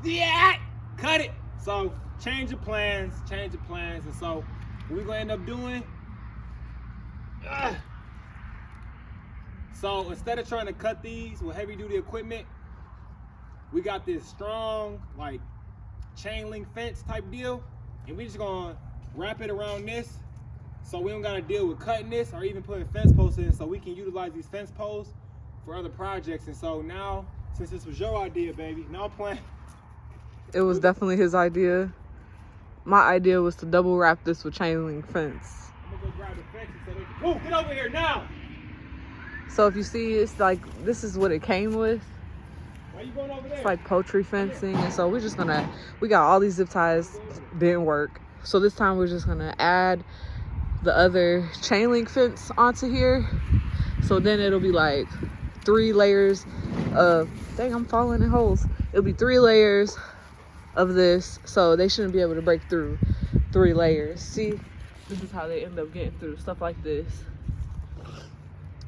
Yeah, cut it. So change of plans. And so what we're gonna end up doing, so instead of trying to cut these with heavy duty equipment, we got this strong like chain link fence type deal, and we just gonna wrap it around this so we don't gotta deal with cutting this or even putting fence posts in, so we can utilize these fence posts for other projects. And so now, since this was your idea, baby, now I'm playing. It was definitely his idea. My idea was to double wrap this with chain link fence. I'm gonna go grab the fence so they can, oh, get over here now. So if you see, it's like, this is what it came with. Why you going over there? It's like poultry fencing. And so we're just gonna, we got all these zip ties, didn't work. So this time we're just gonna add the other chain link fence onto here. So then it'll be like 3 layers of, dang, I'm falling in holes. It'll be 3 layers of this, so they shouldn't be able to break through 3 layers. See, this is how they end up getting through stuff like this.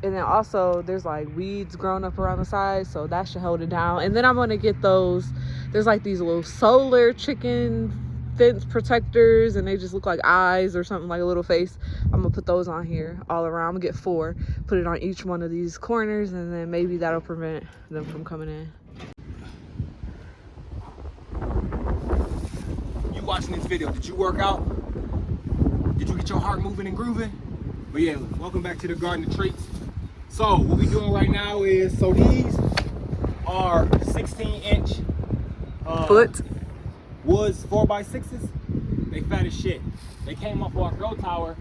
And then also there's like weeds growing up around the sides, so that should hold it down. And then I'm gonna get those, there's like these little solar chicken fence protectors, and they just look like eyes or something, like a little face. I'm gonna put those on here all around. I'm gonna get 4, put it on each one of these corners, and then maybe that'll prevent them from coming in. Watching this video, did you work out? Did you get your heart moving and grooving? But yeah, welcome back to the Garden of Treats. So what we doing right now is, so these are 16-inch foot woods 4x6s. They fat as shit. They came off our grow tower,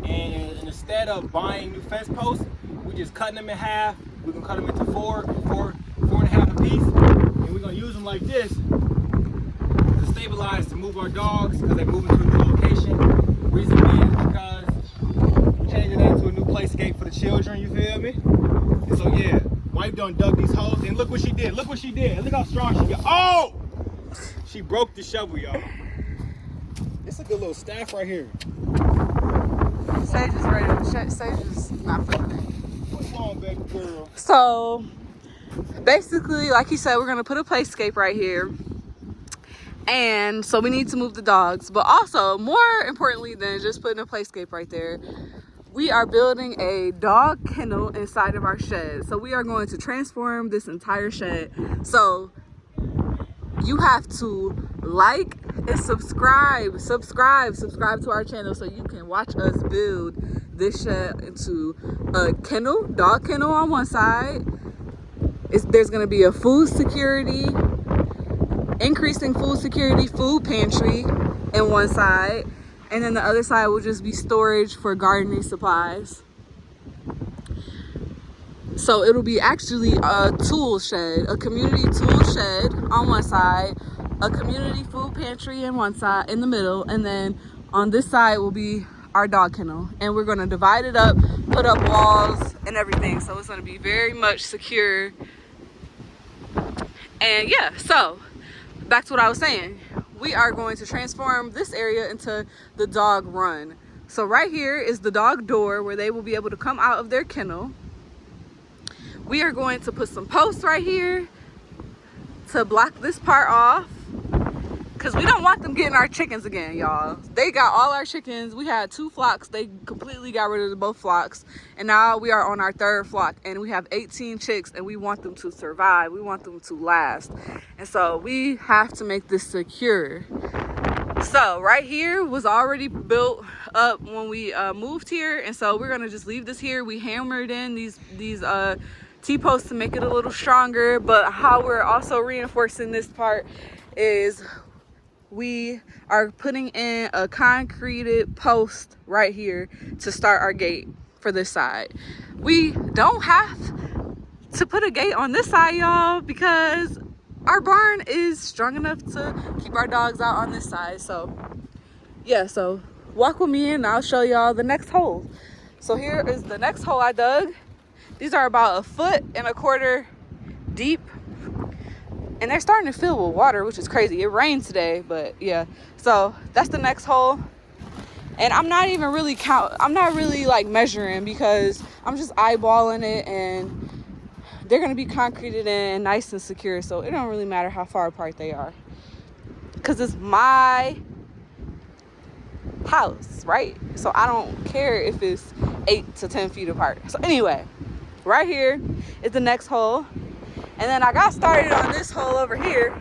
and instead of buying new fence posts, we just cutting them in half. We're gonna cut them into 4 and a half a piece, and we're gonna use them like this. Stabilize to move our dogs because they're moving to a new location. Reason being is because we're changing that to a new playscape for the children, you feel me? And so yeah, wife done dug these holes, and look what she did. Look what she did. Look how strong she got. Oh! She broke the shovel, y'all. It's a good little staff right here. Sage is ready. Sage is not for today. What's wrong, baby girl? So basically, like he said, we're gonna put a playscape right here. And so we need to move the dogs, but also more importantly than just putting a playscape right there, we are building a dog kennel inside of our shed. So we are going to transform this entire shed. So you have to like and subscribe to our channel so you can watch us build this shed into a kennel, dog kennel on one side. There's going to be a food security, increasing food security, food pantry in one side, and then the other side will just be storage for gardening supplies. So it'll be actually a tool shed, a community tool shed on one side, a community food pantry in one side, in the middle, and then on this side will be our dog kennel. And we're going to divide it up, put up walls and everything, so it's going to be very much secure. And yeah, so back to what I was saying, we are going to transform this area into the dog run. So right here is the dog door where they will be able to come out of their kennel. We are going to put some posts right here to block this part off, because we don't want them getting our chickens again, y'all. They got all our chickens. We had 2 flocks. They completely got rid of both flocks, and now we are on our 3rd flock, and we have 18 chicks, and we want them to survive. We want them to last, and so we have to make this secure. So right here was already built up when we moved here, and so we're gonna just leave this here. We hammered in these T-posts to make it a little stronger, but how we're also reinforcing this part is we are putting in a concreted post right here to start our gate for this side. We don't have to put a gate on this side, y'all, because our barn is strong enough to keep our dogs out on this side. So yeah, so walk with me and I'll show y'all the next hole. So here is the next hole I dug. These are about 1.25 foot deep, and they're starting to fill with water, which is crazy. It rained today, but yeah. So that's the next hole, and I'm not even really I'm not really like measuring, because I'm just eyeballing it, and they're gonna be concreted in nice and secure, so it don't really matter how far apart they are. because it's my house, right? So I don't care if it's 8 to 10 feet apart. So anyway, right here is the next hole. And then I got started on this hole over here.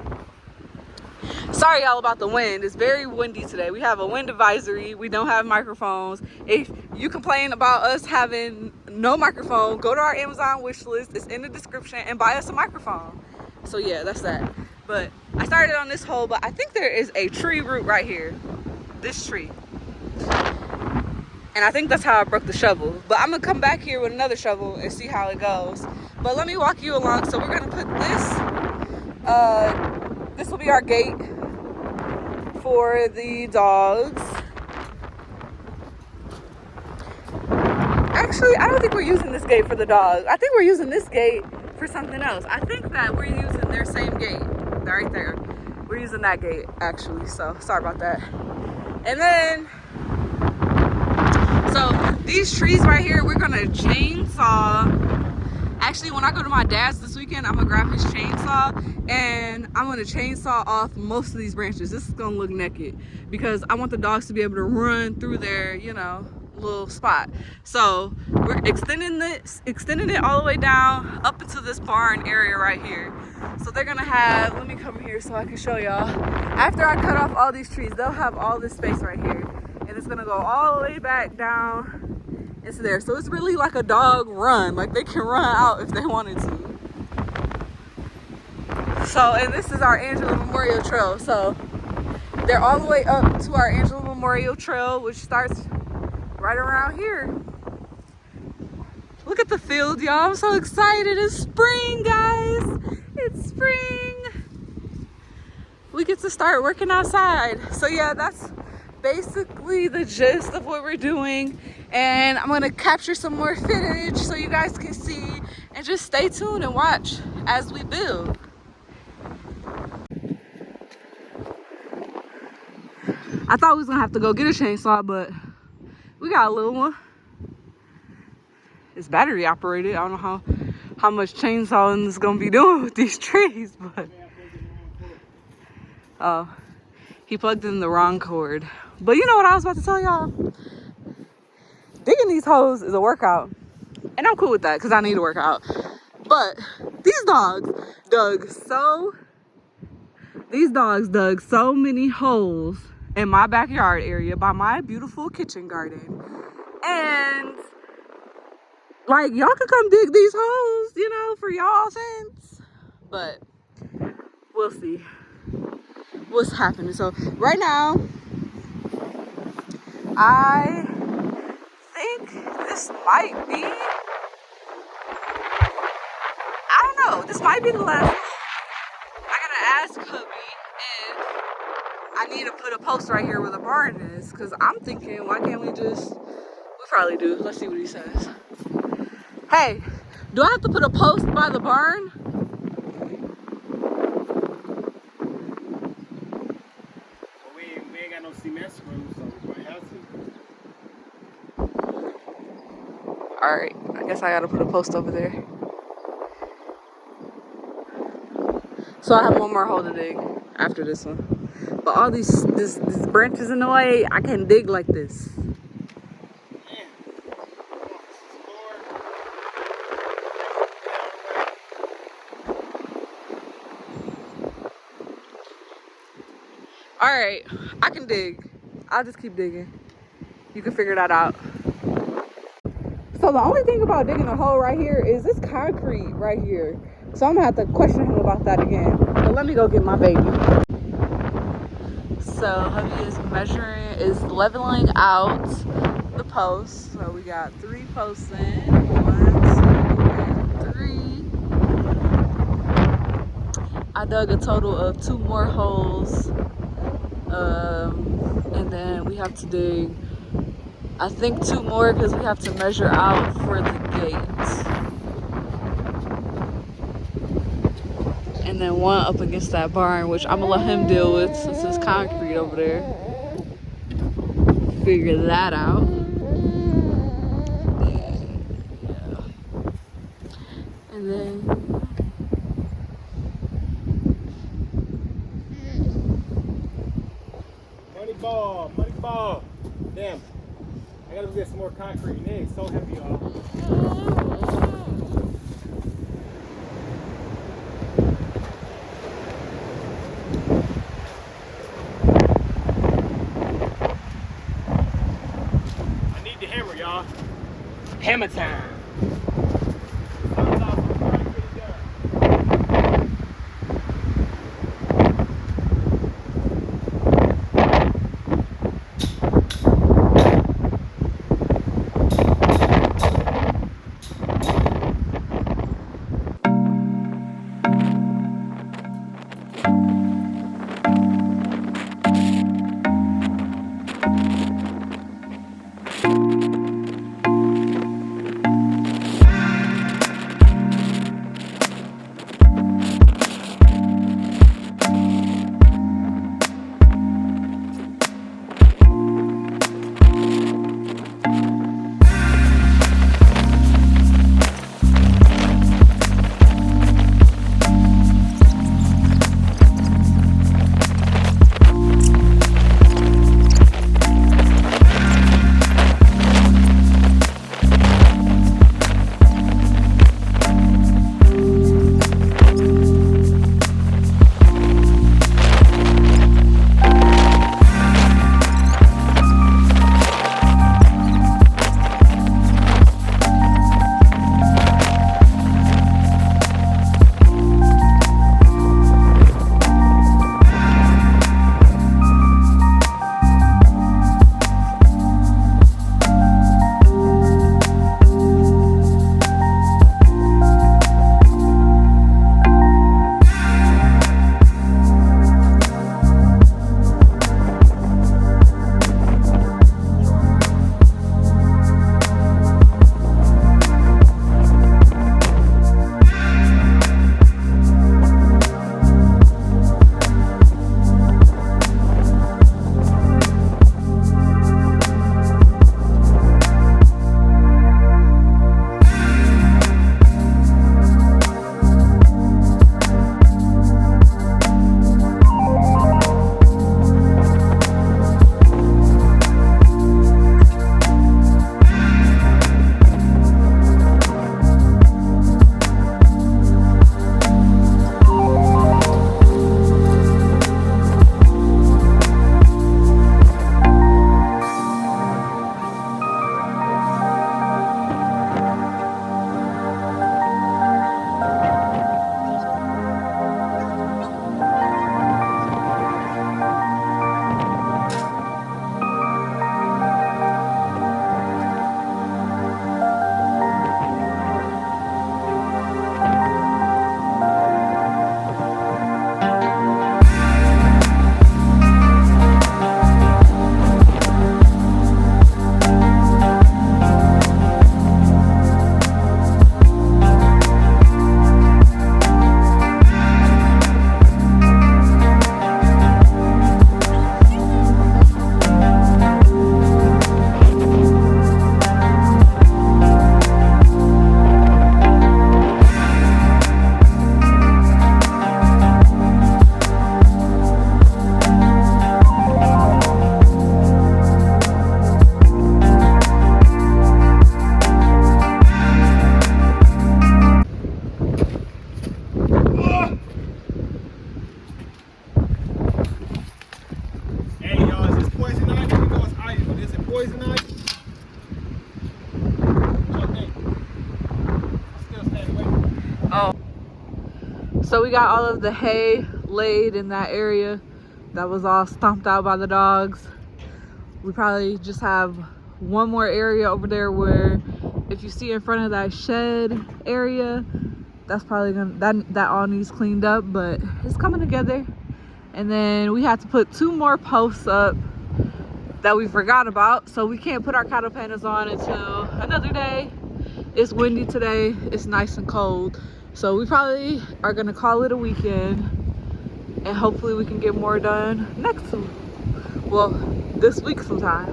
Sorry y'all about the wind. It's very windy today. We have a wind advisory. We don't have microphones. If you complain about us having no microphone, go to our Amazon wish list. It's in the description, and buy us a microphone. So yeah, that's that. But I started on this hole, but I think there is a tree root right here. This tree. And I think that's how I broke the shovel. But I'm gonna come back here with another shovel and see how it goes. But let me walk you along. So we're gonna put this will be our gate for the dogs. Actually, I don't think we're using this gate for the dogs. I think we're using this gate for something else. I think that we're using their same gate right there. We're using that gate actually, so sorry about that. And then, so these trees right here, we're gonna chainsaw. Actually, when I go to my dad's this weekend, I'm gonna grab his chainsaw and I'm gonna chainsaw off most of these branches. This is gonna look naked because I want the dogs to be able to run through their, you know, little spot. So we're extending it all the way down up into this barn area right here. So they're gonna have, let me come here so I can show y'all. After I cut off all these trees, they'll have all this space right here. And it's gonna go all the way back down into there. So it's really like a dog run. Like they can run out if they wanted to. So, and this is our Angela Memorial Trail. So they're all the way up to our Angela Memorial Trail, which starts right around here. Look at the field, y'all. I'm so excited. It's spring, guys. It's spring. We get to start working outside. So yeah, that's basically the gist of what we're doing. And I'm gonna capture some more footage so you guys can see, and just stay tuned and watch as we build. I thought we was gonna have to go get a chainsaw, but we got a little one. It's battery operated. I don't know how much chainsawing is gonna be doing with these trees, but oh, he plugged in the wrong cord. But you know what I was about to tell y'all? Digging these holes is a workout, and I'm cool with that because I need to work out. But these dogs dug so many holes in my backyard area by my beautiful kitchen garden. And like, y'all could come dig these holes, you know, for y'all sense. But we'll see what's happening. So right now, I think this might be, I don't know, this might be the last one. I gotta ask hubby if I need to put a post right here where the barn is, because I'm thinking, why can't we just, we probably do. Let's see what he says. Hey, do I have to put a post by the barn? Well, we ain't got no cement screws, so we might have to. All right, I guess I gotta put a post over there. So I have one more hole to dig after this one. But all these branches in the way, I can't dig like this. All right, I can dig. I'll just keep digging. You can figure that out. So the only thing about digging a hole right here is this concrete right here. So I'm gonna have to question him about that again. But let me go get my baby. So hubby is leveling out the posts. So we got 3 posts in. 1, 2, and 3. I dug a total of 2 more holes. And then we have to dig, I think, 2 more because we have to measure out for the gate. And then 1 up against that barn, which I'm gonna let him deal with since there's concrete over there. Figure that out. Yeah. And then ball. Damn. I gotta go get some more concrete. Man, it's so heavy, y'all. I need the hammer, y'all. Hammer time. So we got all of the hay laid in that area that was all stomped out by the dogs. We probably just have one more area over there where, if you see in front of that shed area, that's probably gonna, that all needs cleaned up, but it's coming together. And then we had to put 2 more posts up that we forgot about, so we can't put our cattle panels on until another day. It's windy today, it's nice and cold, so we probably are gonna call it a weekend, and hopefully we can get more done this week sometime.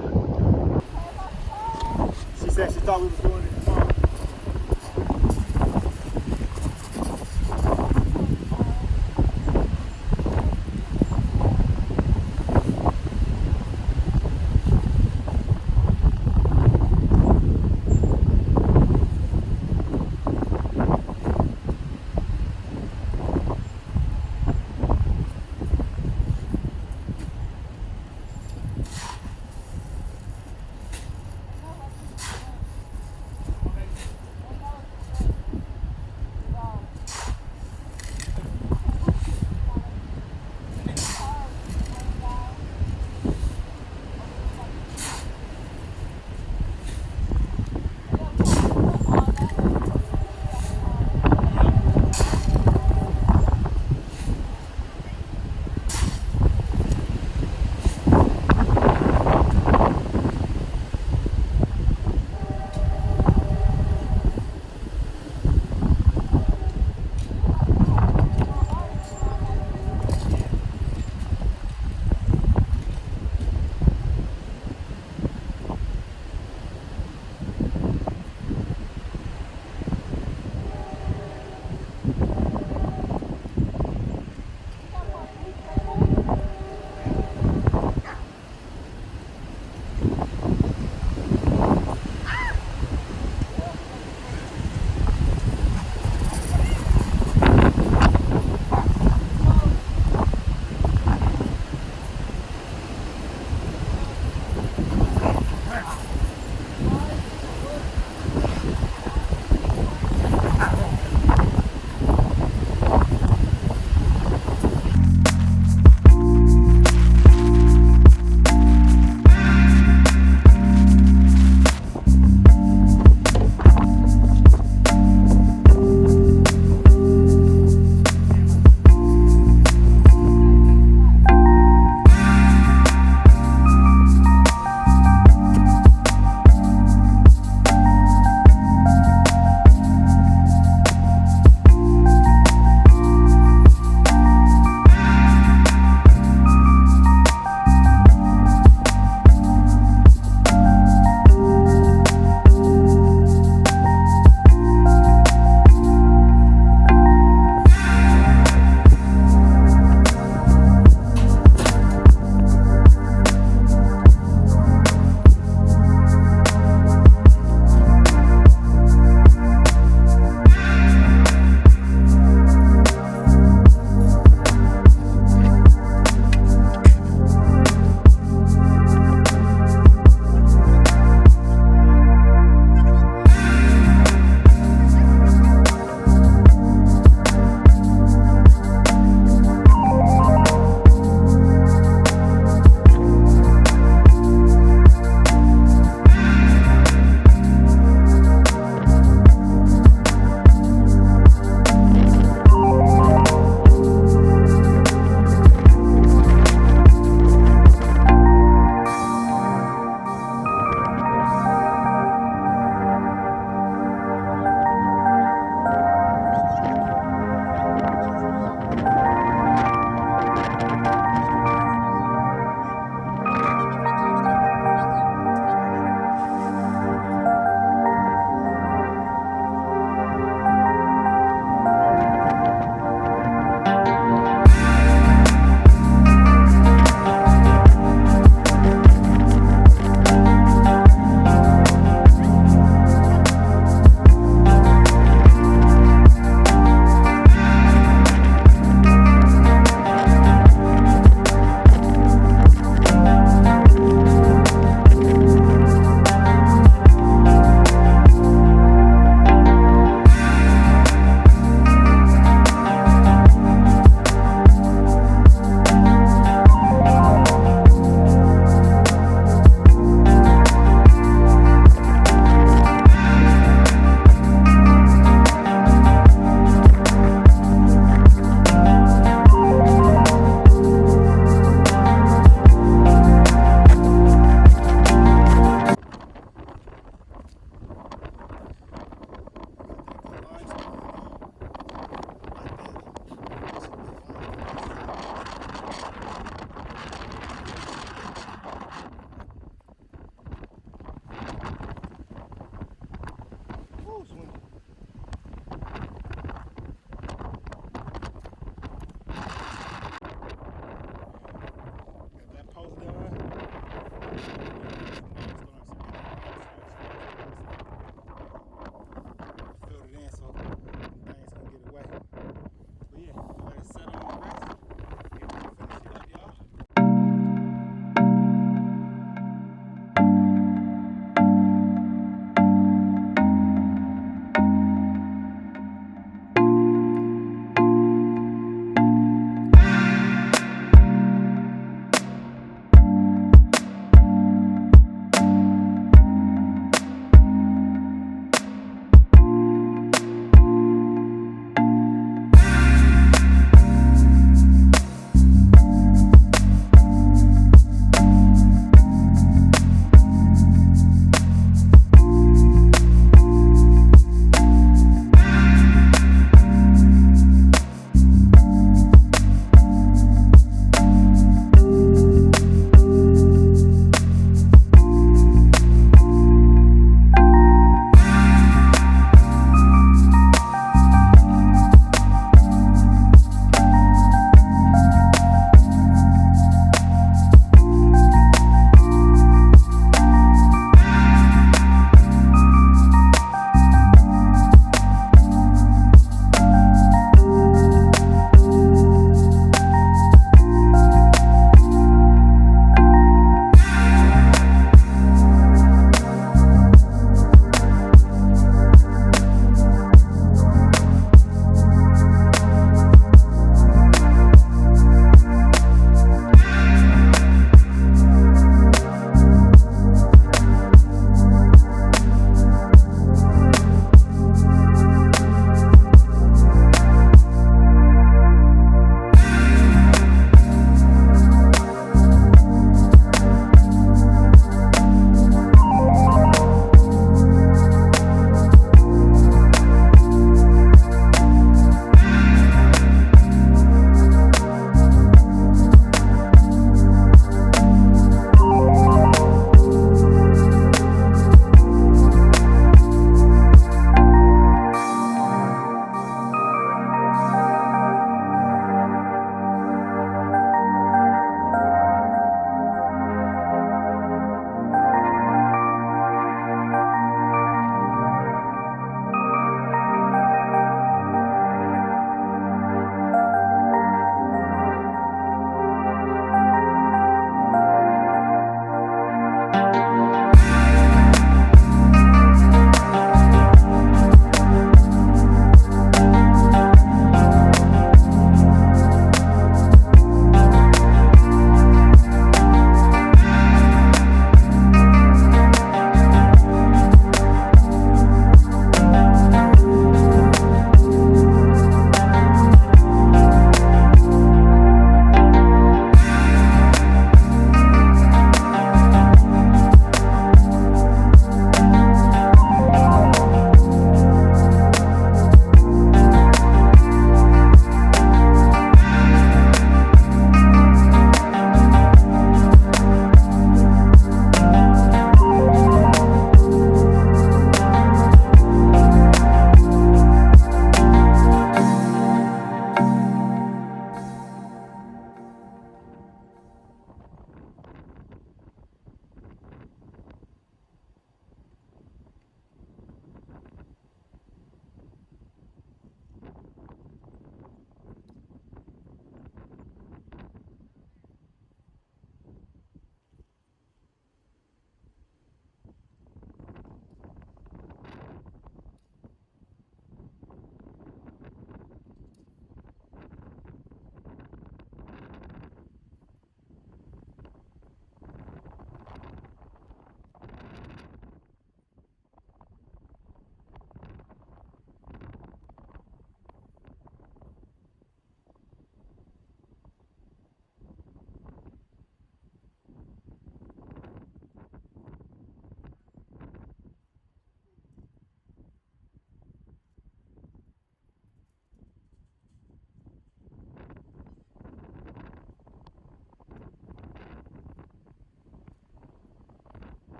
She said she thought we was doing it tomorrow.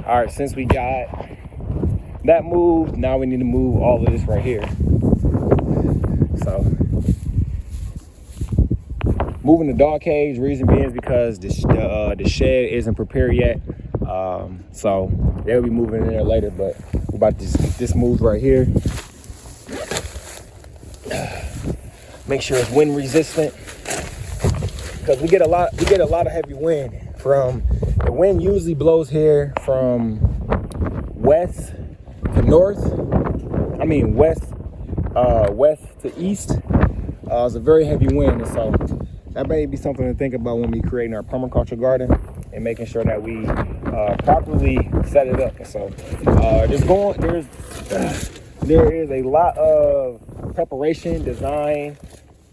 All right, since we got that moved, now we need to move all of this right here. So moving the dog cage, reason being is because the shed isn't prepared yet. So they'll be moving in there later, but we're about to get this moved right here. Make sure it's wind resistant, because we get a lot of heavy wind from the wind. Usually blows here from west to north. I mean west to east. It's a very heavy wind, and so that may be something to think about when we creating our permaculture garden and making sure that we properly set it up. And so there is a lot of preparation, design,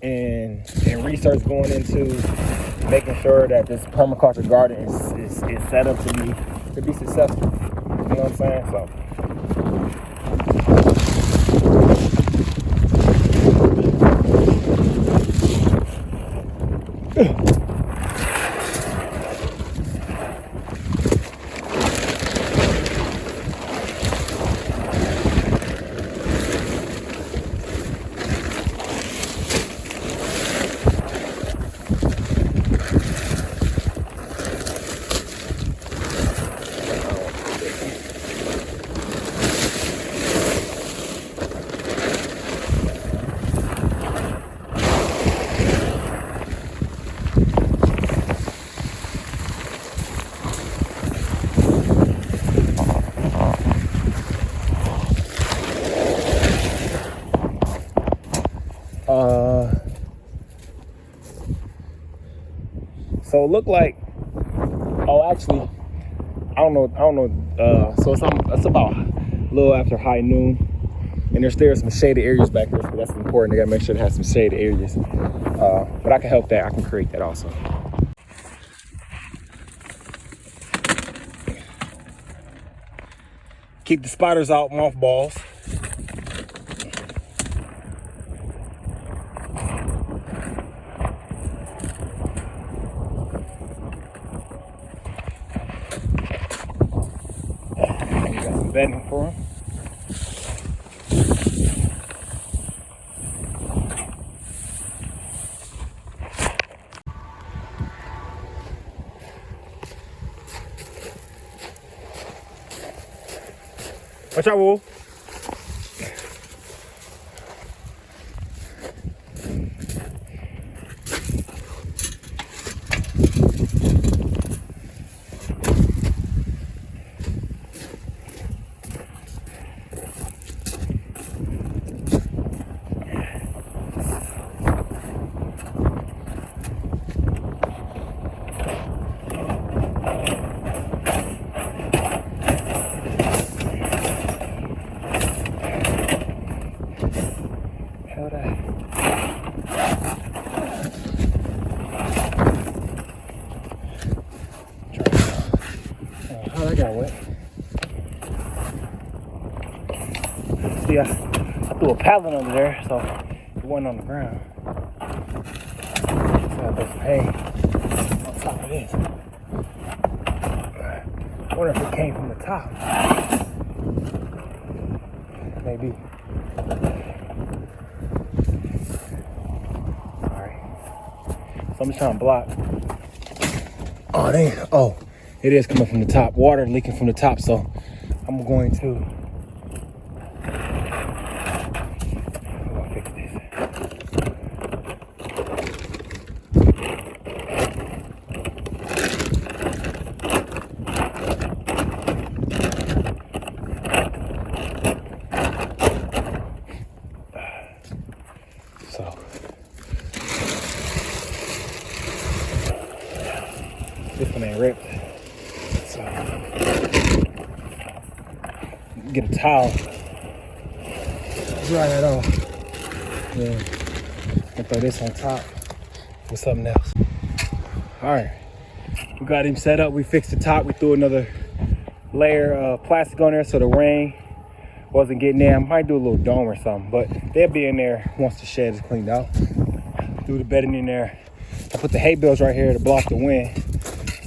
and research going into making sure that this permaculture garden is set up to be successful. You know what I'm saying? So so it looked like, oh, actually, I don't know. So it's about a little after high noon, and there's still some shaded areas back here, so that's important. They gotta make sure to have some shaded areas. But I can help that. I can create that also. Keep the spiders out, mothballs. Bedding for him. Watch out, Wolf. Oh, that got wet. See, I threw a pallet under there, so it wasn't on the ground. So I put some hay on top of this. I wonder if it came from the top. Maybe. Alright. So I'm just trying to block. Oh, dang. Oh, it is coming from the top. Water leaking from the top, so I'm going to fix this. So this one ain't ripped. So get a towel, dry that off. Yeah, and throw this on top with something else. All right, we got him set up. We fixed the top. We threw another layer of plastic on there so the rain wasn't getting in. I might do a little dome or something, but they'll be in there once the shed is cleaned out. Threw the bedding in there. I put the hay bales right here to block the wind,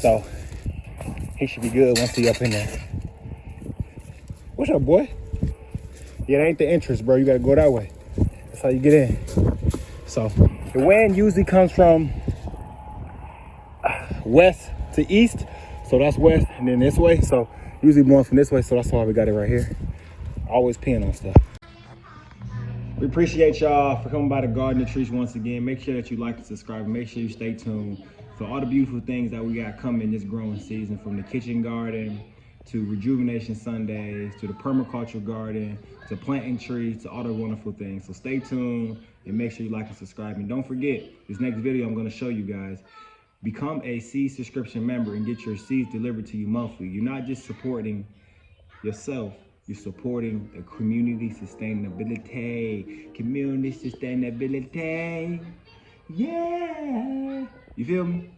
so he should be good once he up in there. What's up, boy? Yeah, that ain't the entrance, bro. You gotta go that way. That's how you get in. So the wind usually comes from west to east. So that's west, and then this way. So usually blowing from this way. So that's why we got it right here. Always peeing on stuff. We appreciate y'all for coming by the Garden of Trees once again. Make sure that you like and subscribe. Make sure you stay tuned for all the beautiful things that we got coming this growing season, from the kitchen garden to Rejuvenation Sundays to the permaculture garden to planting trees to all the wonderful things. So stay tuned and make sure you like and subscribe. And don't forget, this next video I'm going to show you guys, become a seed subscription member and get your seeds delivered to you monthly. You're not just supporting yourself, you're supporting the community sustainability. Community sustainability. Yeah. You feel me?